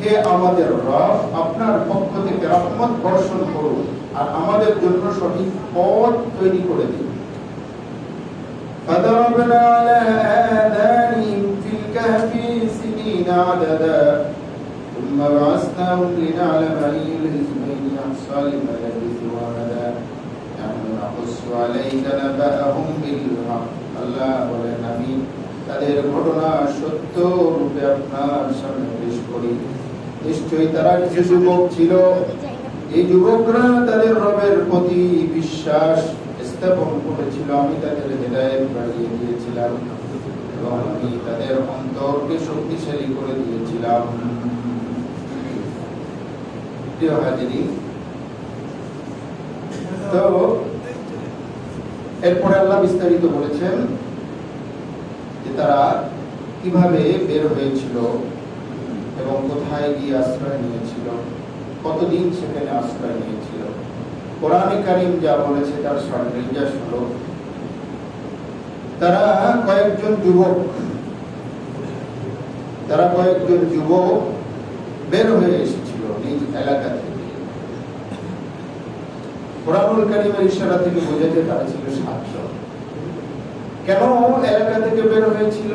হে আমাদের রব, আপনার পক্ষ থেকে রহমত বর্ষণ করুন আর আমাদের জন্য সঠিক পথ তৈরি করে দিন। فضربنا على آذانهم في الكهف سنين عددا ثم بعثناهم لنعلم أي الحزبين أحصى لما لبثوا أمدا نحن نقص عليك نبأهم بالحق। আল্লাহ বলেন, আমি তাদের ঘটনা সত্য রূপে আপনার সামনে পেশ করি। নিশ্চয়ই তারা কিছু যুবক ছিল, এই যুবকরা তাদের রবের প্রতি বিশ্বাস স্থাপন করেছিল। আমি তাদের হেদায়েত বাড়িয়ে দিয়েছিলাম এবং আমি তাদের অন্তরকে শক্তিশালী করে দিয়েছিলাম। প্রিয় হাজিরিন, তো এরপরে আল্লাহ বিস্তারিত বলেছেন যে তারা কিভাবে বের হয়েছিল এবং কোথায় গিয়ে আশ্রয় নিয়েছিল, কতদিন সেখানে আশ্রয় নিয়েছিল। কোরআনে কারীম যা বলেছে তার সর্বনির্যাস হলো, তারা কয়েকজন যুবক বের হয়ে এসেছিল নিজ এলাকা থেকে। কোরআনুল কারীমের ইশারা থেকে বোঝা যায় তারা ছিল 7 জন। কেন এলাকা থেকে বের হয়েছিল?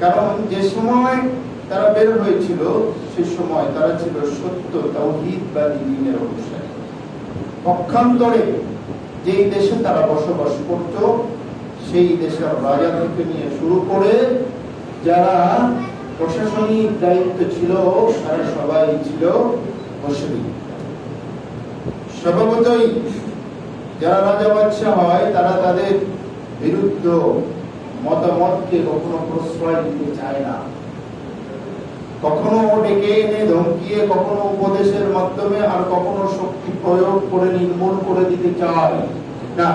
কারণ যে সময় তারা বের হয়েছিল সে সময় তারা ছিল সত্য তাওহীদবাদী দ্বীনের অনুসারী। পক্ষান্তরে যেই দেশে তারা বসবাস করত সেই দেশের রাজা থেকে নিয়ে শুরু করে যারা প্রশাসনিক দায়িত্ব ছিল তারা সবাই ছিল মুশরিক। স্বভাবতই যারা রাজা বাদশাহ হয় তারা তাদের বিরুদ্ধ মতামতকে কখনো প্রশ্রয় দিতে চায় না, কখনো ডেকে এনে ধমকিয়ে, কখনো উপদেশের মাধ্যমে, আর কখনো শক্তি প্রয়োগ করে নির্মূল করে দিতে চায় না।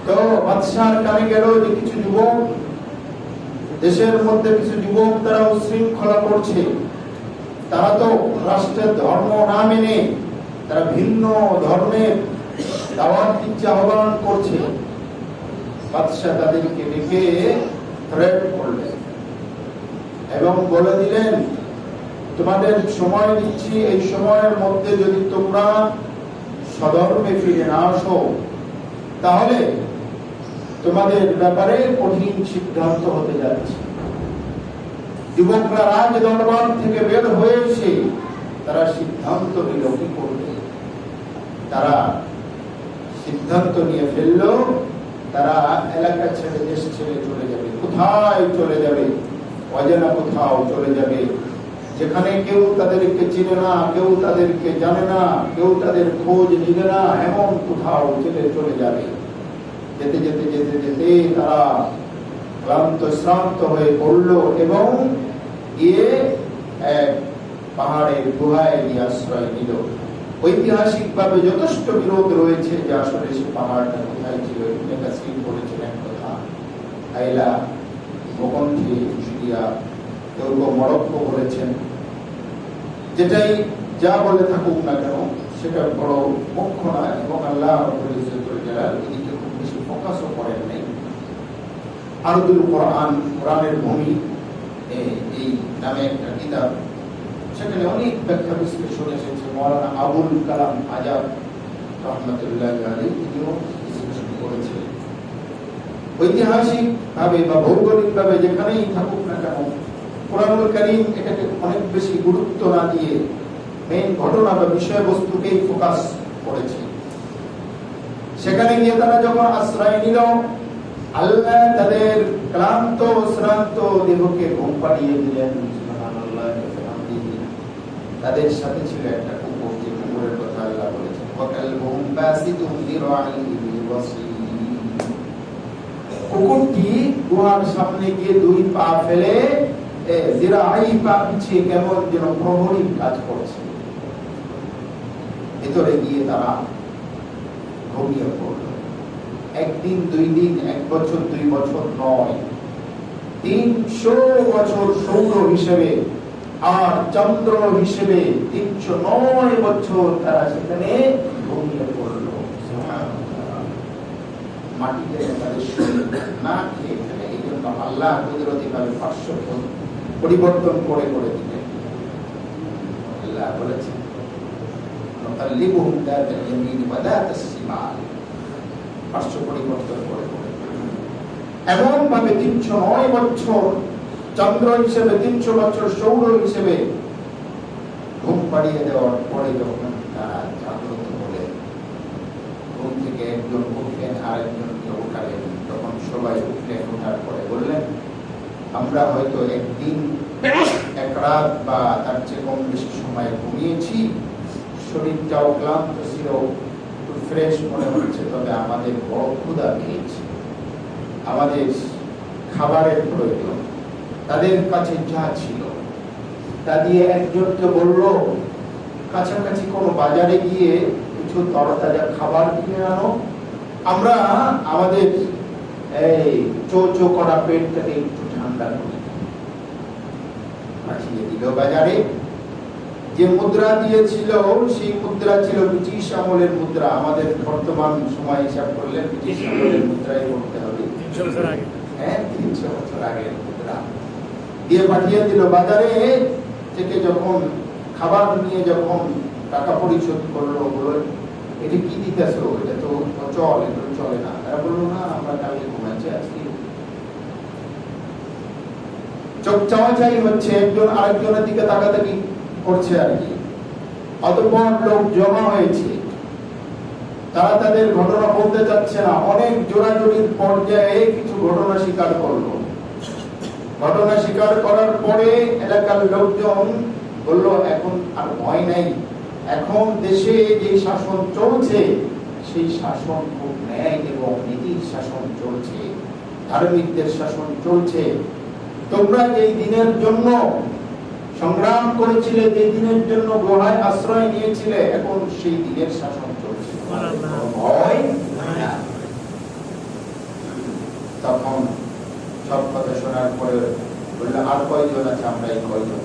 তো বাদশার কানে গেল যে কিছু যুবক দেশের মধ্যে কিছু যুবক তারা উশৃঙ্খলা করছে, তারা তো রাষ্ট্রের ধর্ম না মেনে তারা ভিন্ন ধর্মের দাওয়াত দিচ্ছে, আহ্বান করছে। বাদশা তাদেরকে ডেকে থ্রেট করলেন এবং বলে দিলেন, তোমাদের সময় দিচ্ছি, এই সময়ের মধ্যে যদি তোমরা সধর্মে ফিরে না আসো তাহলে তোমাদের ব্যাপারে কঠিন সিদ্ধান্ত হতে যাচ্ছে। যুবকরা রাজ দরবার থেকে বের হয়েছে, তারা সিদ্ধান্ত নিল কি করবে। তারা সিদ্ধান্ত নিয়ে ফেলল তারা এলাকা ছেড়ে, দেশ ছেড়ে চলে যাবে। কোথায় চলে যাবে? অজানা কোথাও চলে যাবে, যেখানে কেউ তাদেরকে চিনে না, কেউ তাদেরকে জানে না, কেউ তাদের খোঁজ নিবে না, এমন কোথাও চলে যাবে। যেতে যেতে যেতে যেতে তারা ক্লান্ত শ্রান্ত হয়ে পড়ল এবং গিয়ে এক পাহাড়ের গুহায় গিয়ে আশ্রয় নিল। ঐতিহাসিকভাবে যথেষ্ট বিরোধ রয়েছে যে আসলে সে পাহাড়টা কোথায় ছিল। ইবনে কাসীর বলেছিলেন কথা, আইলা, ভূখণ্ডে, সিরিয়া, কেউ মরক্কো বলেছেন। যেটাই যা বলে থাকুক না কেন সেটা বড় মুখ্য নয় এবং আল্লাহ রাব্বুল ইজ্জতুল জালাল এদিকে খুব বেশি ফোকাসও করেন নাই। আরদুল কোরআন, কোরআনের ভূমি এই নামে একটা কিতাব, সেখানে অনেক ব্যাখ্যা বিশ্লেষণ এসেছে। মাওলানা আবুল কালাম আজাদ রহমতুল্লাহ আলাইহি তিনিও বিশ্লেষণ করেছিলেন। ঐতিহাসিক ভাবে বা ভৌগোলিক ভাবে যেখানেই থাকুক না কেন, কোরআনুল কারীম এটাকে অনেক বেশি গুরুত্ব না দিয়ে মেইন ঘটনা বা বিষয়বস্তুকেই ফোকাস করেছে। সেখানে গিয়ে তারা যখন আশ্রয় নিল, আল্লাহ তাদের ক্লান্ত শ্রান্ত দেহকে ঘুম পাড়িয়ে দিলেন। সুবহানাল্লাহ। তাদের সাথে ছিল একটা কুকুর, যে কুকুরের কথা আল্লাহ বলেছেন, ওয়াকালবুহুম বাসিতুন যিরাইহি বিওয়াসি। কুকুরটি গুহার সামনে গিয়ে 2 পা ফেলে যিরাই পা পিছিয়ে কেমন যেন প্রহরীর কাজ করছে। ভিতরে গিয়ে তারা ঘুমিয়ে পড়ল। 1 দিন 2 দিন, 1 বছর 2 বছর নয়, 300 বছর সৌর হিসেবে আর চন্দ্র হিসেবে 309 বছর তারা সেখানে ঘুমিয়ে পড়ল। মাটিতে তাদের শরীর না খেয়ে ফেলে। এই জন্য আল্লাহ কুদরতি ভাবে 500 পরিবর্তন করে করে দিবেন। আল্লাহ বলেছেন নুকাল্লিবুহুম যাতাল ইয়ামিন ওয়া যাতাস শিমাল, পার্শ্ব পরিবর্তন করে করে এমন ভাবে 309 বছর চন্দ্র হিসেবে, 300 বছর সৌর হিসেবে ঘুম পাড়িয়ে দেওয়ার পরে যখন তারা জাগ্রত হলেন, ঘুম থেকে একজন উঠলেন, আরেকজনকে উঠালেন, তখন সবাই উঠলেন। ওঠার পরে বললেন, আমরা হয়তো একদিন, এক রাত বা তার চেয়ে কম বেশি সময় ঘুমিয়েছি, শরীরটাও ক্লান্ত ছিল, একটু ফ্রেশ মনে হচ্ছে, তবে আমাদের বড় ক্ষুধা পেয়েছে, আমাদের খাবারের প্রয়োজন। তাদের কাছে যা ছিল তা দিয়ে একজনকে বলল, কাছাকাছি কোনো বাজারে গিয়ে কিছু তরতাজা খাবার কিনে আনো, আমরা আমাদের এই চো করা পেটটাকে একটু ঠান্ডা করি। পাঠিয়ে দিল বাজারে। যে মুদ্রা দিয়েছিল সেই মুদ্রা ছিল ব্রিটিশ আমলের মুদ্রা। আমাদের বর্তমান সময় হিসাব করলে ব্রিটিশ আমলের মুদ্রাই করতে হবে। 300 বছর আগে, হ্যাঁ 300 বছর আগের মুদ্রা দিয়ে পাঠিয়ে দিল। বাজারে থেকে যখন খাবার নিয়ে যখন টাকা পরিশোধ করলো, বলল এটা কি দিতেছো, এটা তো অচল, এটা চলে না। তারা বললো, না আমরা কালকে ঘুমাচ্ছি, আজকে চোখ চাওয়াচাই হচ্ছে, একজন আরেকজনের দিকে তাকাতাকি করছে আর কি। অতঃপর লোক জমা হয়েছে, তারা তাদের ঘটনা বলতে চাচ্ছে না। অনেক জোরাজোরির পর্যায়ে কিছু ঘটনা স্বীকার করলো। ঘটনা স্বীকার করার পরে এলাকার লোকজন বলল, এখন আর ভয় নাই, এখন দেশে যে শাসন চলছে সেই শাসন খুব ন্যায় এবং নীতির শাসন চলছে, ধার্মিকদের শাসন চলছে। তোমরা যেই দিনের জন্য সংগ্রাম করেছিলে, যে দিনের জন্য গুহায় আশ্রয় নিয়েছিলে, এখন সেই দিনের শাসন চলছে, ভয় না। তখন সব কথা শোনার পরে বললো, আর কয়জন আছে? আমরা এই কয়জন।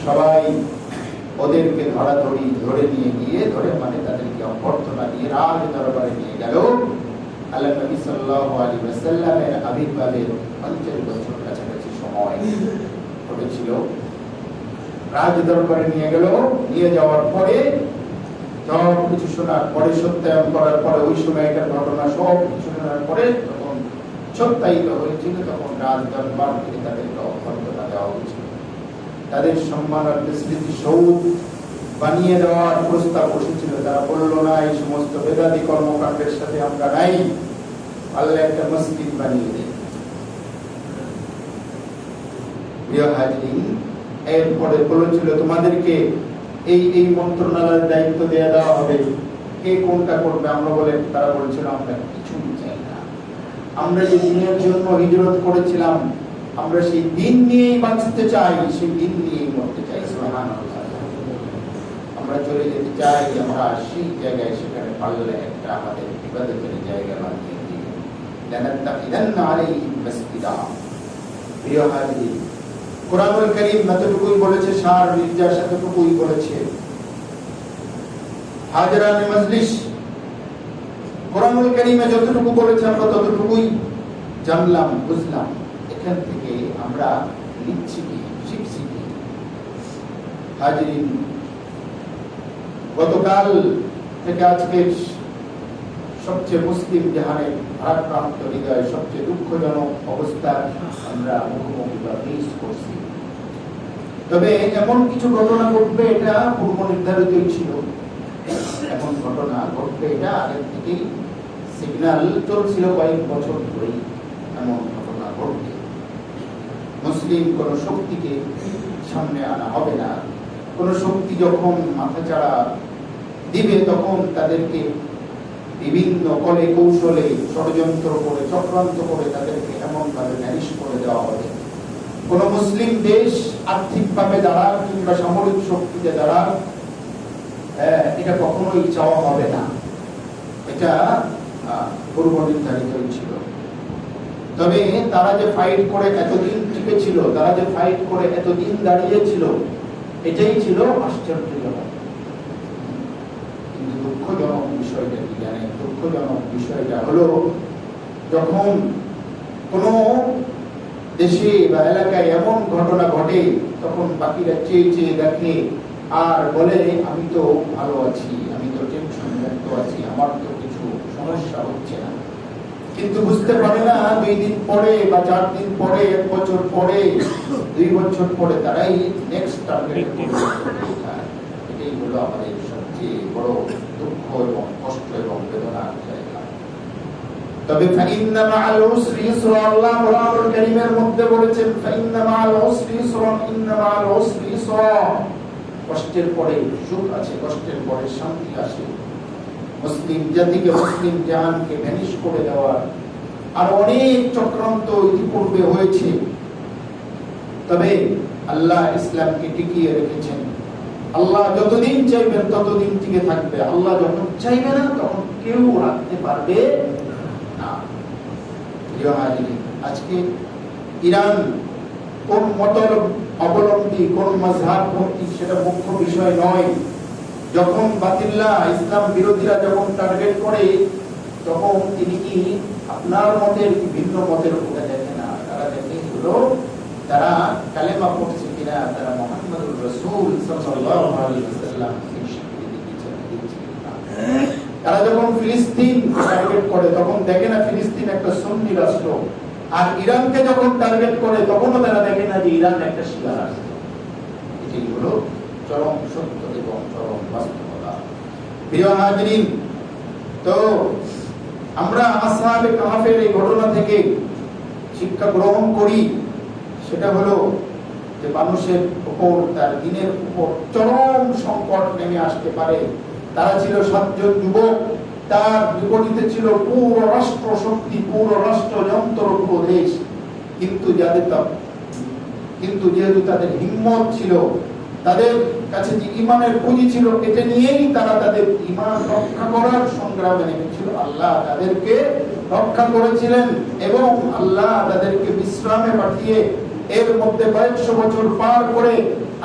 সবাই ওদেরকে ধরে নিয়ে গিয়ে, মানে তাদেরকে অভ্যর্থনা দিয়ে রাজ দরবারে নিয়ে গেল। আল্লাহ নবী সাল্লাল্লাহু আলাইহি ওয়াসাল্লামের আবির্ভাবের 50 বছর কাছাকাছি সময় ঘটেছিল। রাজ দরবারে নিয়ে গেল। নিয়ে যাওয়ার পরে সব কিছু শোনার পরে, সত্যায়ন করার পরে, ওই সময়কার ঘটনা সব কিছু শোনার পরে তখন সত্যায়িত হয়েছিল। তখন রাজ দরবার থেকে তাদেরকে অভ্যর্থনা দেওয়া হয়েছিল। তাদের সম্মানার্থে স্মৃতিসৌধ বানিয়ে দেওয়ার প্রস্তাব বসেছিল। তারা বলল, না, এই সমস্ত বেদাতি কর্মকাণ্ডের সাথে আমরা নাই, আল্লাহ একটা মসজিদ বানিয়ে দেয়। প্রিয় হাজরিন, এরপরে বলেছিল, তোমাদেরকে এই মন্ত্রণালয়ের দায়িত্ব দেওয়া হবে, কে কোনটা করবে? আমরা বলে, তারা বলছিল, আমরা কিছুই চাই না, আমরা যে দিনের জন্য হিজরত করেছিলাম, আমরা সেই দিন নিয়েই বাঁচতে চাই, সেই দিন নিয়েই মরতে চাই। সুবহানাল্লাহ। আমরা চলে যেতে চাই, আমরা সেই জায়গায়, সেখানে পারলে একটা আমাদের ইবাদতের জায়গা বানিয়ে দিই। লানাত্তাখিযান্না আলাইহিম মাসজিদা। প্রিয় হাজরিন, কোরআনুল কারীম যতটুকুই বলেছে, সার নির্যাস এতটুকুই বলেছে। হাজরানে মজলিস কোরআনুল কারীমে যতটুকু বলেছে আমরা ততটুকুই জানলাম, বুঝলাম। এখান থেকে আমরা লিখছি কি, শিখছি কি? হাজরিন, গতকাল থেকে আজকে সবচেয়ে মুসলিম জাহানের ভারাক্রান্ত হৃদয়, সবচেয়ে দুঃখজনক অবস্থা আমরা মুখোমুখি বা ফেস করছি। তবে এমন কিছু ঘটনা ঘটবে, এটা পূর্ব নির্ধারিতই ছিল। এমন ঘটনা ঘটবে, এটা আগের থেকেই সিগন্যাল চলছিল, কয়েক বছর ধরেই এমন ঘটনা ঘটবে। মুসলিম কোন শক্তিকে সামনে আনা হবে না। কোন শক্তি যখন মাথাচাড়া দিবে, তখন তাদেরকে বিভিন্ন কলে কৌশলে ষড়যন্ত্র করে, চক্রান্ত করে তাদেরকে এমন ভাবে ম্যানেজ করে দেওয়া হবে। কোন মুসলিম দেশ আর্থিকভাবে দাঁড়াক কিংবা সামরিক শক্তিতে দাঁড়াক, এটা কখনোই চাওয়া হবে না। এটা পূর্ব নির্ধারিত ছিল। তবে তারা যে ফাইট করে এতদিন টিকে ছিল, তারা যে ফাইট করে এতদিন দাঁড়িয়েছিল, এটাই ছিল আশ্চর্যজনক। কিন্তু দুঃখজনক বিষয়টা কি জানেন? দুঃখজনক বিষয়টা হলো, যখন কোন দেশে বা এলাকায় এমন ঘটনা ঘটে, তখন বাকিরা চেয়ে চেয়ে দেখে আর বলে আমি তো ভালো আছি, আমি তো টেনশন মুক্ত আছি, আমার তো কিছু সমস্যা হচ্ছে না। কিন্তু বুঝতে পারে না 2 দিন পরে বা 4 দিন পরে, 1 বছর পরে, 2 বছর পরে তারাই নেক্সট টার্গেট করবে। এটাই হলো আমাদের সবচেয়ে বড় দুঃখ এবং কষ্ট এবং বেদনার জায়গা। তবে ফাইন্না মাআল উসরি ইসরা, আল্লাহ কোরআনুল কারীমের মধ্যে বলেছেন ফাইন্না মাআল উসরি ইসরা, ইন্না মাআল উসরি ইসরা। কষ্টের পরে সুখ আছে, কষ্টের পরে শান্তি আসে। মুসলিম জাতিকে, মুসলিম জাহানকে ভ্যানিশ করে দেওয়ার আর অনেক চক্রান্ত ইতিপূর্বে হয়েছে, তবে আল্লাহ ইসলামকে টিকিয়ে রেখেছেন। আল্লাহ যতদিন চাইবেন ততদিন টিকে থাকবে, আল্লাহ যখন চাইবে না তখন কেউ রাখতে পারবে না। আজকে ইরান কোন মতের অবলম্বী, কোন মাযহাব পন্থী, সেটা মুখ্য বিষয় নয়। যখন বাতিল্লাহ, ইসলাম বিরোধীরা যখন টার্গেট করে, তখন তিনি কি আপনার মতের কি ভিন্ন মতের উপরে দেখে না, তারা দেখে হলো তারা কালেমা পড়ছে কিনা, তারা মুহাম্মদুর রাসূল সাল্লাল্লাহু আলাইহি ওয়াসাল্লামকে স্বীকৃতি দিচ্ছেন কিনা। তারা যখন ফিলিস্তিন টার্গেট করে, তখন দেখে না ফিলিস্তিন একটা সুন্নি রাষ্ট্র, আর ইরানকে যখন টার্গেট করে তখনও তারা দেখে না যে ইরান একটা শিয়া রাষ্ট্র। এটাই হলো চরম সত্য এবং চরম বাস্তবতা। প্রিয় হাজরিন, তো আমরা আসহাবে কাহফের এই ঘটনা থেকে শিক্ষা গ্রহণ করি, সেটা হলো যে মানুষের উপর, তার দিনের উপর চরম সংকট নেমে আসতে পারে। তারা ছিল 7 জন যুবক, তার বিপরীতে ছিল পুরো রাষ্ট্র শক্তি, পুরো রাষ্ট্রযন্ত্র, পুরো দেশ। কিন্তু যেহেতু তাদের হিম্মত ছিল, তাদের কাছে যে ইমানের পুঁজি ছিল, এটা নিয়েই তারা তাদের ইমান রক্ষা করার সংগ্রামে নেমেছিল। আল্লাহ তাদেরকে রক্ষা করেছিলেন এবং আল্লাহ তাদেরকে বিশ্রামে পাঠিয়ে এর মধ্যে কয়েকশো বছর পার করে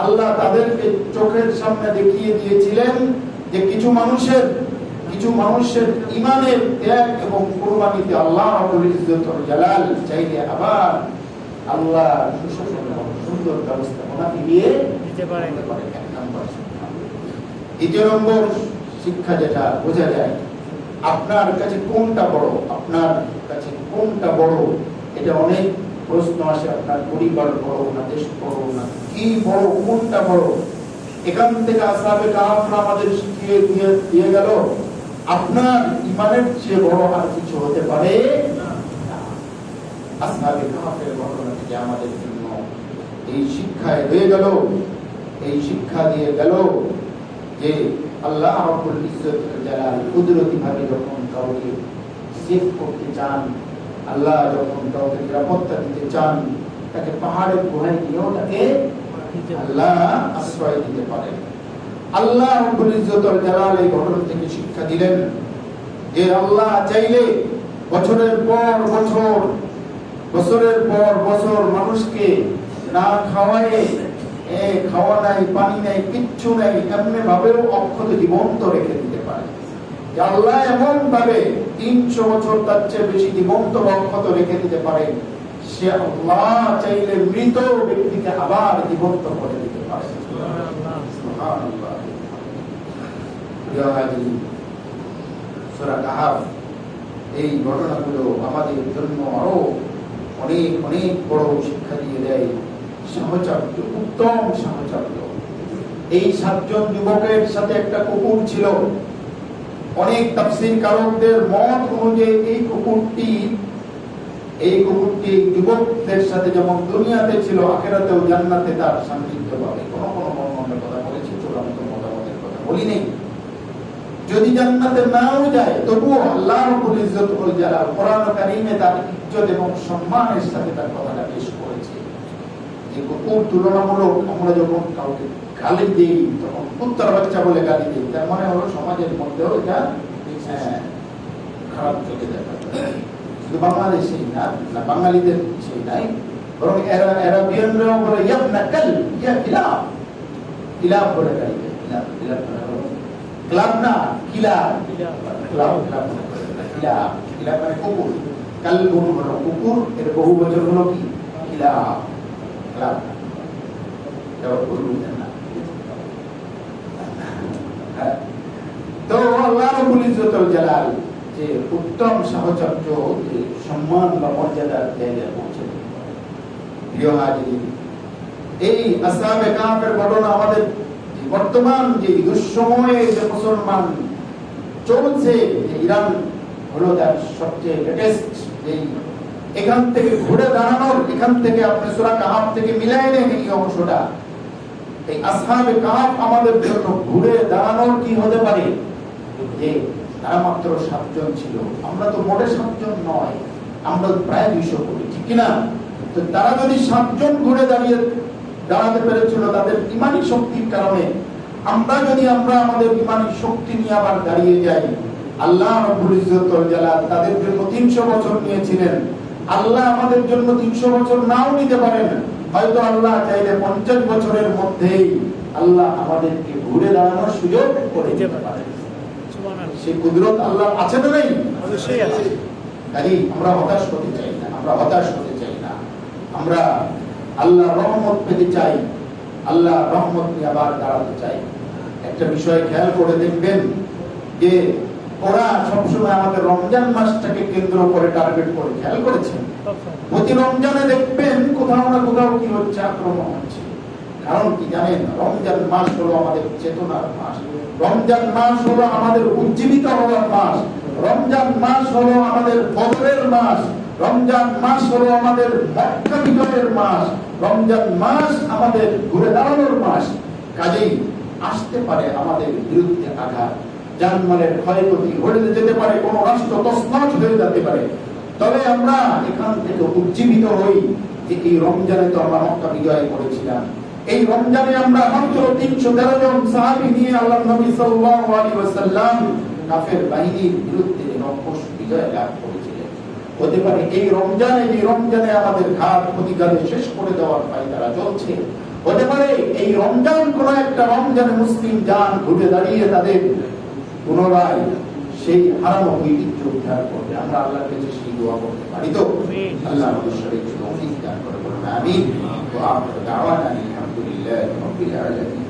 আল্লাহ তাদেরকে চোখের সামনে দেখিয়ে দিয়েছিলেন যে কিছু মানুষের ইমানের ত্যাগ এবং কুরবানিতে আল্লাহ রাব্বুল ইজ্জত ওয়াল জালাল চাইলে আবার আল্লাহ সুন্দর ব্যবস্থাপনা দিয়ে দিতে পারে। দ্বিতীয় নম্বর শিক্ষা যেটা বোঝা যায়, আপনার কাছে কোনটা বড়, আপনার কাছে কোনটা বড়, এটা অনেক প্রশ্ন আসে। আপনার পরিবার বড় না দেশ বড় না কি বড়, কোনটা বড়? এখান থেকে আসহাবে কাহফরা আমাদের শিখিয়ে দিয়ে গেল আপনার ইমানের চেয়ে বড় আর কিছু হতে পারে না। আসহাবে কাহফের ঘটনা থেকে আমাদের জন্য এই শিক্ষায় হয়ে গেল, এই শিক্ষা দিয়ে গেল যে আল্লাহ রাব্বুল ইজ্জত ওয়াল জালাল কুদরতি ভাবে যখন কাউকে সেভ করতে চান, আল্লাহ যখন কাউকে নিরাপত্তা দিতে চান, তাকে পাহাড়ের গুহায় নিয়েও তাকে আল্লাহ আশ্রয় দিতে পারেন। আল্লাহ রাব্বুল ইজ্জত ওয়াল জালাল এই ঘটনা থেকে শিক্ষা দিলেন যে আল্লাহ চাইলে বছরের পর বছর মানুষকে না খাওয়ায়, খাওয়া নাই, পানি নাই, কিচ্ছু নাই, এমনি ভাবেও অক্ষত জীবন্ত রেখে দিতে পারে। আল্লাহ এমন ভাবে 300 বছর তার চেয়ে বেশি জীবন্ত অক্ষত রেখে দিতে পারে। সে আল্লাহ চাইলে মৃত ব্যক্তিকে আবার জীবন্ত করে দিতে পারে। সুবহানাল্লাহ। সূরা কাহফ এই ঘটনাগুলো আমাদের জন্য আরো অনেক অনেক বড় শিক্ষা দিয়ে দেয়। সাহচর্য, উত্তম সাহচর্য। এই 7 জন যুবকের সাথে একটা কুকুর ছিল। অনেক তাফসীর কারকদের মত অনুযায়ী এই কুকুরটি যুবকদের সাথে যেমন দুনিয়াতে ছিল, আখিরাতেও জান্নাতে তার সান্নিধ্য পাবে। কোন বর্ণনার কথা বলেছি, চূড়ান্ত মতামতের কথা বলি নেই। যদি জান্নাতে নাও যায়, তবুও আল্লাহ রাব্বুল ইজ্জত ওয়াল জালাল কোরআন কারীমে তার ইজ্জত এবং সম্মানের সাথে তার কথাটা পেশ করেছে। যে কুকুর তুলনামূলক আমরা যখন কাউকে গালি দিই, তখন কুত্তার বাচ্চা বলে গালি দিই, তার মানে হলো সমাজের মধ্যেও এটা খারাপ চোখে দেখা যায়। শুধু বাংলাদেশেই না, বাঙালিদের সেই নাই, বরং অ্যারাবিয়ানরাও বলে ইয়াবনা কাল, ইয়া কিলাব বলে গালি দেয়। ক্লাব না, কিলাব মানে কুকুর। কালবুন হলো কুকুর, এর বহু বচন হলো কি? খিলাফ, তো আল্লাহ রাব্বুল ইজ্জতুল জালাল যে উত্তম সাহচর্য, যে সম্মান বা মর্যাদার জায়গায় পৌঁছে দিল। প্রিয় হাজির, এই আসহাবে কাহফের ঘটনা আমাদের বর্তমান যে দুঃসময়ে যে মুসলমান চলছে, ইরান হলো তার সবচেয়ে লেটেস্ট, এখান থেকে ঘুরে দাঁড়ানোর, এখান থেকে আপনি সূরা কাহফ থেকে মিলাই নেন এই অংশটা। এই আসহাবে কাহফ আমাদের জন্য ঘুরে দাঁড়ানোর কি হতে পারে, যে তারা মাত্র 7 জন ছিল, আমরা তো মোটে 7 জন নয়, আমরা প্রায় 200 কোটি, ঠিক কিনা? তো তারা যদি 7 জন ঘুরে দাঁড়াতে পেরেছিল তাদের ইমানি শক্তির কারণে, আমরা আমাদের ইমানি শক্তি নিয়ে আবার দাঁড়িয়ে যাই। আল্লাহ রাব্বুল ইজ্জতুল জালাল তাদের জন্য 300 বছর নিয়েছিলেন, আল্লাহ আমাদের জন্য 300 বছর নাও নিতে পারেন। হয়তো আল্লাহ চাইলে 50 বছরের মধ্যেই আল্লাহ আমাদেরকে ঘুরে দাঁড়ানোর সুযোগ করে দিতে পারেন। সেই কুদরত আল্লাহ আছে না নাই? অবশ্যই আছে। তাই আমরা হতাশ হতে চাই না, আমরা আল্লাহ রহমত পেতে চাই, আল্লাহ রহমত নিয়ে আবার দাঁড়াতে চাই। একটা বিষয় খেয়াল করে দেখবেন যে ওরা সবসময় আমাদের রমজান মাসটাকে কেন্দ্র করে টার্গেট করে, খেয়াল করেছেন? প্রতি রমজানে দেখবেন কোথাও না কোথাও কি হচ্ছে, আক্রমণ হচ্ছে। কারণ কি জানেন? রমজান মাস হলো আমাদের চেতনার মাস, রমজান মাস হলো আমাদের উজ্জীবিত হওয়ার মাস, রমজান মাস হলো আমাদের বদরের মাস, রমজান মাস হলো আমাদের মক্কা বিজয়ের মাস, রমজান মাস আমাদের ঘুরে দাঁড়ানোর মাস। কাজেই আসতে পারে আমাদের বিরুদ্ধে আঘাত, জানমালের ক্ষয়ক্ষতি ঘটে যেতে পারে, কোন রাষ্ট্র তছনছ হয়ে যেতে পারে। তবে আমরা এখান থেকে উজ্জীবিত হই যে এই রমজানে তো আমরা মক্কা বিজয় করেছিলাম, এই রমজানে আমরা মাত্র 313 জন সাহাবী নিয়ে আল্লাহর নবী সাল্লাল্লাহু আলাইহি ওয়াসাল্লাম কাফের বাহিনীর বিরুদ্ধে রক্ষস বিজয় লাভ করেছিলেন। হতে পারে এই রমজানে আমাদের ঘাত প্রতিঘাতে শেষ করে দেওয়ার পায়তারা চলছে। হতে পারে এই রমজান কোন একটা রমজানে মুসলিম জান ঘুরে দাঁড়িয়ে তাদের পুনরায় সেই হারানো ঐতিহ্য উদ্ধার করবে। আমরা আল্লাহর কাছে সেই দোয়া করতে পারি তো? আল্লাহ আমাদের সবাইকে তৌফিক দান করুন, আমিন। ওয়া আখিরু দাওয়ানা আলহামদুলিল্লাহি রাব্বিল আলামিন।